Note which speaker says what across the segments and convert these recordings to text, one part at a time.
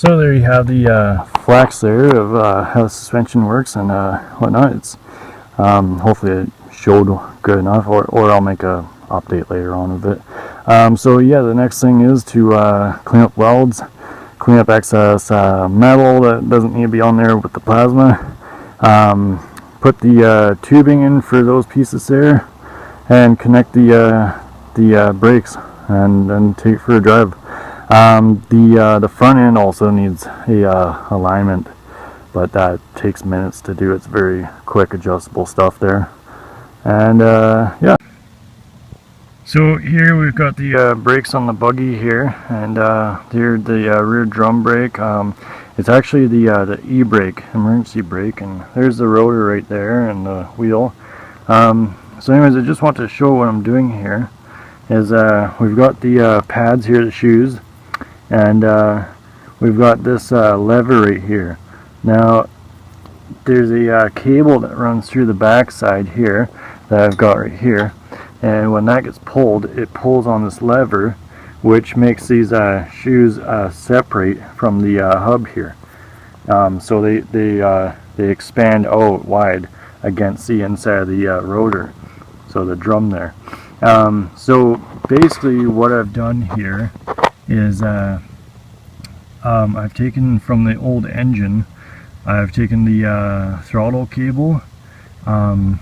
Speaker 1: So there you have the flax there of how the suspension works and whatnot. It's hopefully it showed good enough, or I'll make a update later on of it. So yeah, the next thing is to clean up welds, clean up excess metal that doesn't need to be on there with the plasma, put the tubing in for those pieces there, and connect the brakes and then take for a drive. The front end also needs a alignment, but that takes minutes to do. It's very quick adjustable stuff there. And yeah. So here we've got the brakes on the buggy here, and here the rear drum brake. It's actually the e-brake, emergency brake, and there's the rotor right there and the wheel. So anyways, I just want to show what I'm doing here. Is we've got the pads here, the shoes, and we've got this lever right here. Now there's a cable that runs through the back side here that I've got right here, and when that gets pulled, it pulls on this lever, which makes these shoes separate from the hub here. So they expand out wide against the inside of the rotor, so the drum there. So basically what I've done here is I've taken from the old engine, I've taken the throttle cable and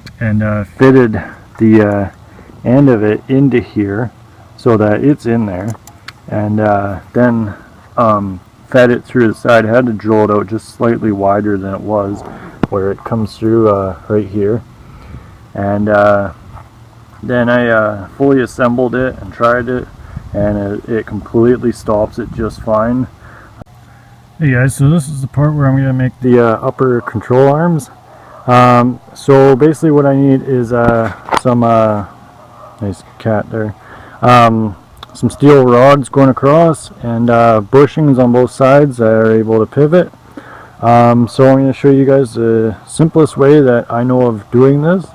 Speaker 1: fitted the end of it into here so that it's in there, and then fed it through the side. I had to drill it out just slightly wider than it was, where it comes through right here, and then I fully assembled it and tried it, and it completely stops it just fine. Hey guys, so this is the part where I'm going to make the upper control arms. So basically what I need is some nice cat there, some steel rods going across, and bushings on both sides that are able to pivot. So I'm going to show you guys the simplest way that I know of doing this.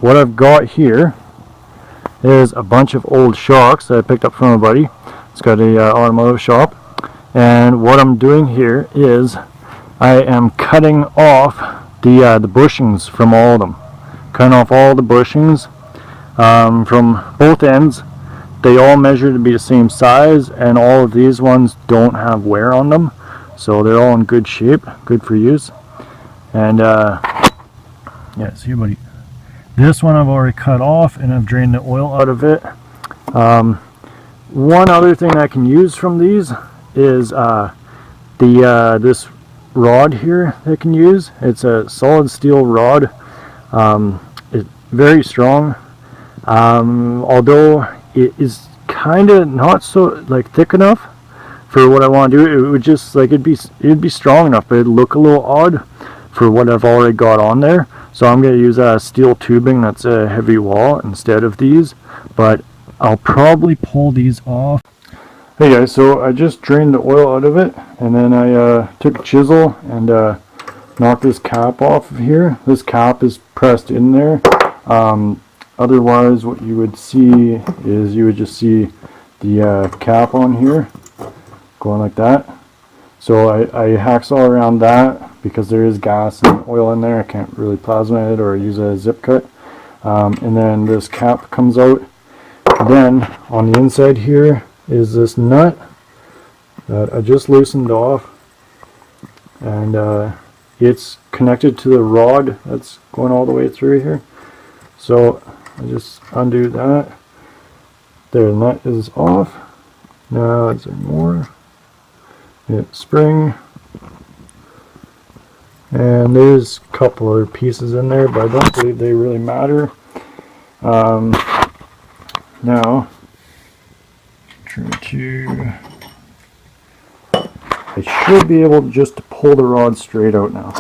Speaker 1: What I've got here is a bunch of old shocks that I picked up from a buddy. It's got a automotive shop, and what I'm doing here is I am cutting off the bushings from all of them. Cutting off all the bushings from both ends. They all measure to be the same size, and all of these ones don't have wear on them, so they're all in good shape, good for use. And yeah, see buddy, this one I've already cut off and I've drained the oil out of it. One other thing I can use from these is this rod here that I can use. It's a solid steel rod. It's very strong, although it is kind of not so thick enough for what I want to do. It would just it'd be strong enough, but it'd look a little odd for what I've already got on there. So I'm going to use a steel tubing that's a heavy wall instead of these, but I'll probably pull these off. Hey guys, so I just drained the oil out of it, and then I took a chisel and knocked this cap off of here. This cap is pressed in there. Otherwise what you would see is you would just see the cap on here going like that. So I hacksaw around that because there is gas and oil in there. I can't really plasma it or use a zip cut. And then this cap comes out. Then on the inside here is this nut that I just loosened off, and it's connected to the rod that's going all the way through here. So I just undo that. There, the nut is off. Now is there more? Hit spring, and there's a couple other pieces in there, but I don't believe they really matter. Now I should be able just to pull the rod straight out now.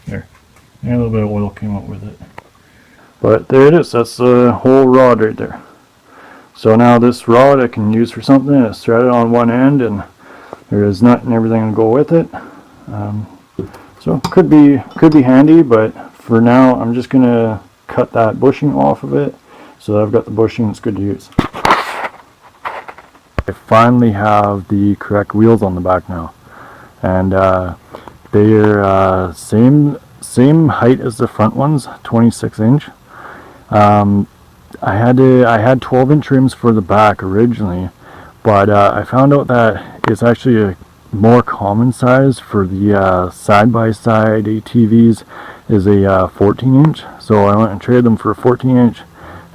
Speaker 1: There, and a little bit of oil came out with it, but there it is. That's the whole rod right there. So now this rod I can use for something. It's threaded on one end, and there is nut and everything to go with it. So could be handy, but for now I'm just gonna cut that bushing off of it so that I've got the bushing that's good to use. finally have the correct wheels on the back now, and they're same height as the front ones, 26-inch. I had 12-inch rims for the back originally, but I found out that it's actually a more common size for the side-by-side ATVs is a 14-inch. So I went and traded them for a 14-inch,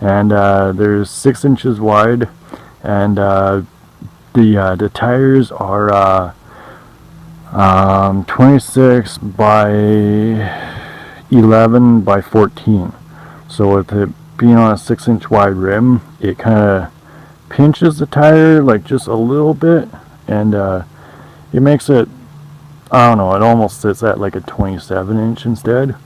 Speaker 1: and they're 6 inches wide, and the tires are 26 by 11 by 14. So with it being on a 6-inch wide rim, it kind of pinches the tire like just a little bit, and it makes it, I don't know, it almost sits at like a 27-inch instead,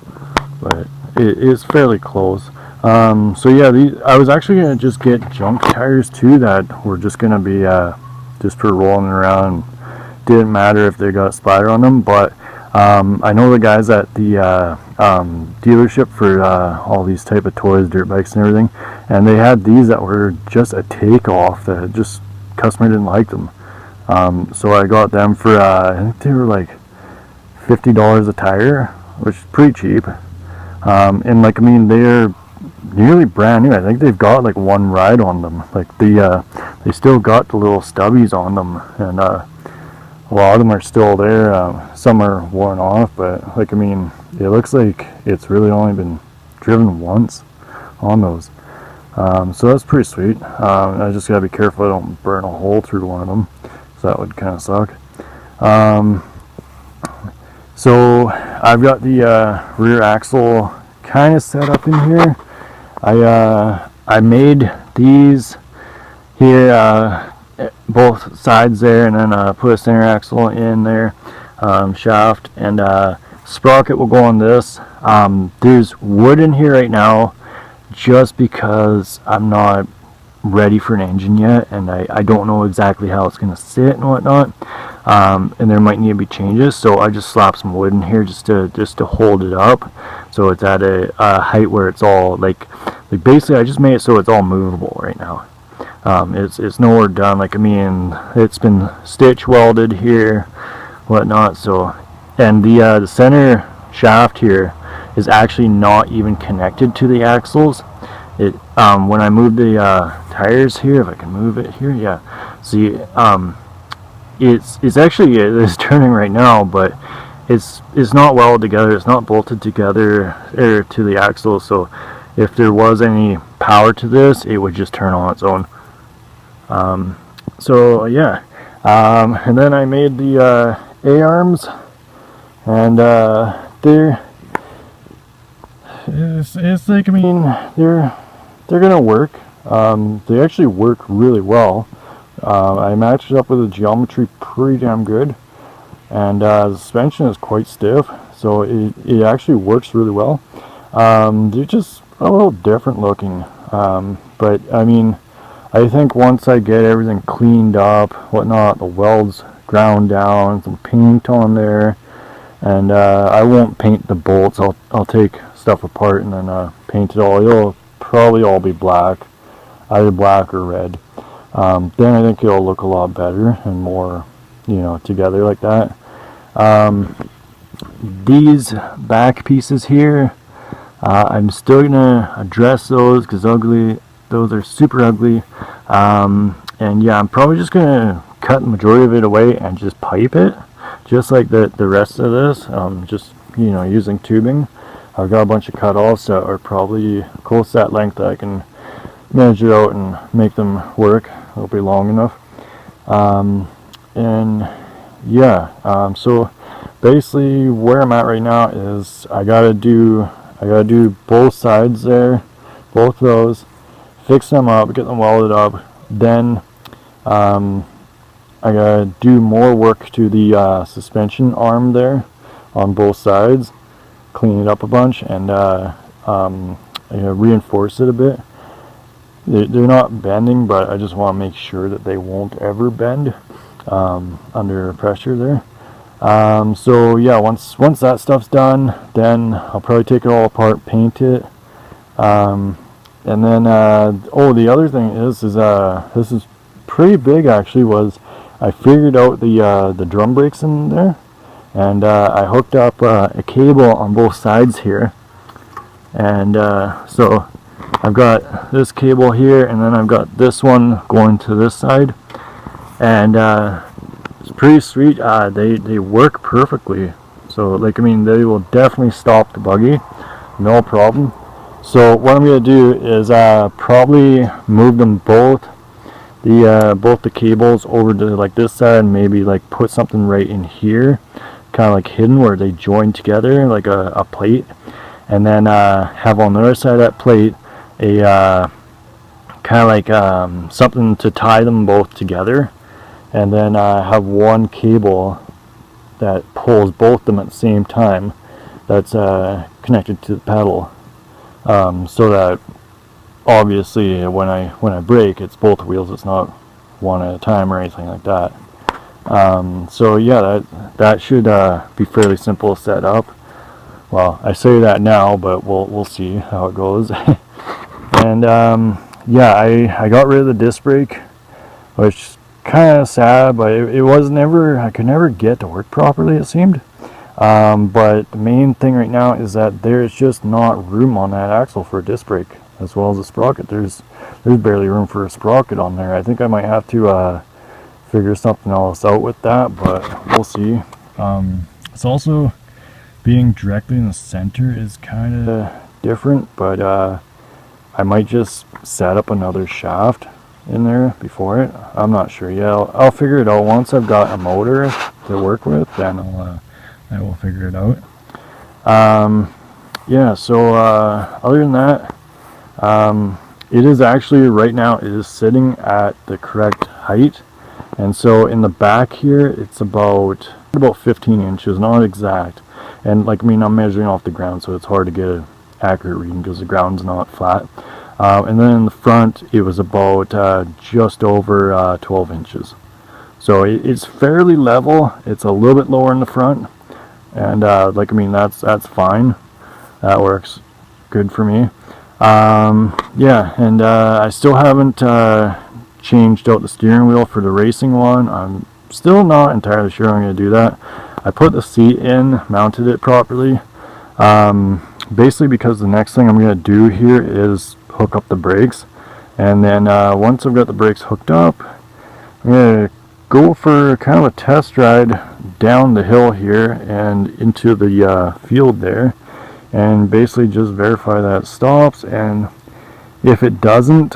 Speaker 1: but it is fairly close. So yeah, I was actually going to just get junk tires too that were just going to be just for rolling around. Didn't matter if they got splatter on them, but I know the guys at the dealership for all these type of toys, dirt bikes and everything, and they had these that were just a takeoff that just customer didn't like them. So I got them for I think they were like $50 a tire, which is pretty cheap. And like, I mean, they're nearly brand new. I think they've got like one ride on them. Like they still got the little stubbies on them, and a lot of them are still there. Some are worn off, but like, I mean, it looks like it's really only been driven once on those. So that's pretty sweet. I just gotta be careful I don't burn a hole through one of them, so that would kind of suck. So I've got the rear axle kind of set up in here. I made these here, both sides there, and then put a center axle in there, shaft, and sprocket will go on this. There's wood in here right now just because I'm not ready for an engine yet, and I don't know exactly how it's going to sit and whatnot, and there might need to be changes, so I just slapped some wood in here just to hold it up, so it's at a height where it's all like basically I just made it so it's all movable right now. It's nowhere done. Like, I mean, it's been stitch welded here, whatnot. So, and the center shaft here is actually not even connected to the axles. It when I move the tires here, if I can move it here, yeah. See, it's actually it's turning right now, but it's not welded together. It's not bolted together to the axle. So if there was any power to this, it would just turn on its own. So yeah, and then I made the A-arms, and it's like, I mean, they're gonna work. They actually work really well. I matched it up with the geometry pretty damn good, and the suspension is quite stiff, so it actually works really well. They're just a little different looking, but I mean, I think once I get everything cleaned up, whatnot, the welds ground down, some paint on there, and I won't paint the bolts. I'll take stuff apart and then paint it all. It'll probably all be black, either black or red. Then I think it'll look a lot better and more, together like that. These back pieces here, I'm still gonna address those because those are super ugly, and yeah, I'm probably just gonna cut the majority of it away and just pipe it, just like the rest of this, just using tubing. I've got a bunch of cut-offs that are probably close to that length that I can measure out and make them work. It'll be long enough, and yeah, so basically where I'm at right now is I gotta do both sides there, both of those, fix them up, get them welded up. Then I gotta do more work to the suspension arm there on both sides, clean it up a bunch, and I gotta reinforce it a bit. They're not bending, but I just want to make sure that they won't ever bend under pressure there. So yeah, once that stuff's done, then I'll probably take it all apart, paint it, and then the other thing is this is pretty big actually was I figured out the drum brakes in there, and I hooked up a cable on both sides here, and so I've got this cable here, and then I've got this one going to this side, and it's pretty sweet. They work perfectly. So like, I mean, they will definitely stop the buggy, no problem. So what I'm gonna do is probably move them both the cables over to like this side, and maybe like put something right in here, kind of like hidden where they join together, like a plate, and then have on the other side of that plate a kind of like something to tie them both together, and then have one cable that pulls both of them at the same time, that's connected to the pedal, so that obviously when I brake, it's both wheels, it's not one at a time or anything like that. So yeah, that should be fairly simple to set up. Well, I say that now, but we'll see how it goes. And yeah, I got rid of the disc brake, which kind of sad, but it was never, I could never get to work properly, it seemed. But the main thing right now is that there's just not room on that axle for a disc brake, as well as a sprocket. There's barely room for a sprocket on there. I think I might have to figure something else out with that, but we'll see. It's also, being directly in the center is kind of different, but I might just set up another shaft in there before it. I'm not sure yet. I'll figure it out once I've got a motor to work with. Then I will figure it out. Yeah. So other than that, it is actually right now it is sitting at the correct height, and so in the back here it's about 15 inches, not exact. And like, I mean, I'm measuring off the ground, so it's hard to get an accurate reading because the ground's not flat. And then in the front it was about just over 12 inches. So it's fairly level. It's a little bit lower in the front, and like, I mean, that's fine. That works good for me. Yeah, and I still haven't changed out the steering wheel for the racing one. I'm still not entirely sure I'm going to do that. I put the seat in, mounted it properly, basically because the next thing I'm going to do here is hook up the brakes, and then once I've got the brakes hooked up, I'm going to go for kind of a test ride down the hill here and into the field there, and basically just verify that it stops. And if it doesn't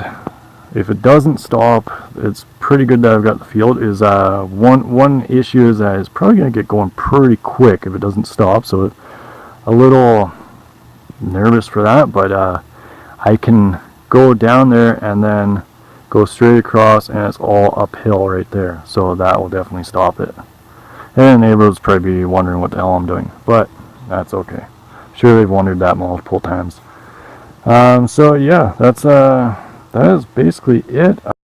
Speaker 1: stop, it's pretty good that I've got the field. Is one issue is that it's probably going to get going pretty quick if it doesn't stop, so a little nervous for that, but I can go down there and then go straight across, and it's all uphill right there, so that will definitely stop it. And the neighbors probably be wondering what the hell I'm doing, but that's okay. Sure, they've wondered that multiple times. So yeah, that is basically it.